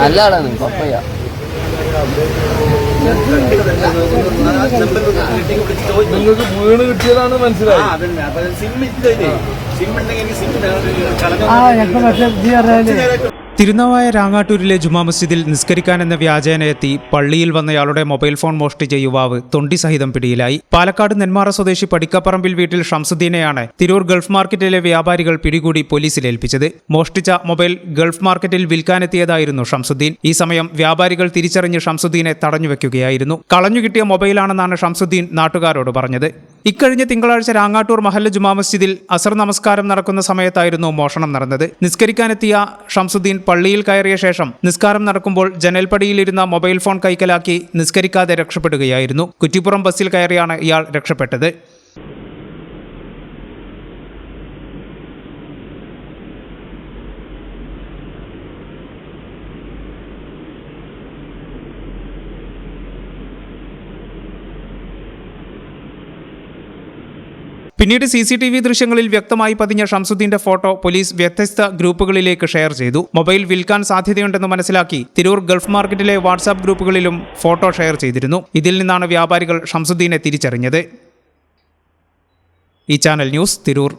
നല്ല ആളാണ് പപ്പയ്യ. നിങ്ങൾക്ക് വീണ് കിട്ടിയതാണ് മനസ്സിലായി. തിരുനാവായ രാങ്ങാട്ടൂരിലെ ജുമാ മസ്ജിദിൽ നിസ്കരിക്കാനെന്ന വ്യാജേന എത്തി പള്ളിയിൽ വന്നയാളുടെ മൊബൈൽ ഫോൺ മോഷ്ടിച്ച യുവാവ് തൊണ്ടി സഹിതം പിടിയിലായി. പാലക്കാട് നെന്മാറ സ്വദേശി പടിക്കപ്പറമ്പിൽ വീട്ടിൽ ഷംസുദ്ദീനെയാണ് തിരൂർ ഗൾഫ് മാർക്കറ്റിലെ വ്യാപാരികൾ പിടികൂടി പോലീസിൽ ഏൽപ്പിച്ചത്. മോഷ്ടിച്ച മൊബൈൽ ഗൾഫ് മാർക്കറ്റിൽ വിൽക്കാനെത്തിയതായിരുന്നു ഷംസുദ്ദീൻ. ഈ സമയം വ്യാപാരികൾ തിരിച്ചറിഞ്ഞ് ഷംസുദ്ദീനെ തടഞ്ഞുവെക്കുകയായിരുന്നു. കളഞ്ഞുകിട്ടിയ മൊബൈലാണെന്നാണ് ഷംസുദ്ദീൻ നാട്ടുകാരോട് പറഞ്ഞത്. ഇക്കഴിഞ്ഞ തിങ്കളാഴ്ച രാങ്ങാട്ടൂർ മഹല്ല് ജുമാ മസ്ജിദിൽ അസർ നമസ്കാരം നടക്കുന്ന സമയത്തായിരുന്നു മോഷണം നടന്നത്. നിസ്കരിക്കാനെത്തിയ ഷംസുദ്ദീൻ പള്ളിയിൽ കയറിയ ശേഷം നിസ്കാരം നടക്കുമ്പോൾ ജനൽപ്പടിയിലിരുന്ന മൊബൈൽ ഫോൺ കൈക്കലാക്കി നിസ്കരിക്കാതെ രക്ഷപ്പെടുകയായിരുന്നു. കുറ്റിപ്പുറം ബസ്സിൽ കയറിയാണ് ഇയാൾ രക്ഷപ്പെട്ടത്. പിന്നീട് CCTV ദൃശ്യങ്ങളിൽ വ്യക്തമായി പതിഞ്ഞ ഷംസുദ്ദീന്റെ ഫോട്ടോ പോലീസ് വ്യത്യസ്ത ഗ്രൂപ്പുകളിലേക്ക് ഷെയർ ചെയ്തു. മൊബൈൽ വിൽക്കാൻ സാധ്യതയുണ്ടെന്ന് മനസ്സിലാക്കി തിരൂർ ഗൾഫ് മാർക്കറ്റിലെ വാട്സാപ്പ് ഗ്രൂപ്പുകളിലും ഫോട്ടോ ഷെയർ ചെയ്തിരുന്നു. ഇതിൽ നിന്നാണ് വ്യാപാരികൾ ഷംസുദ്ദീനെ തിരിച്ചറിഞ്ഞത്. ഈ ചാനൽ ന്യൂസ് തിരൂർ.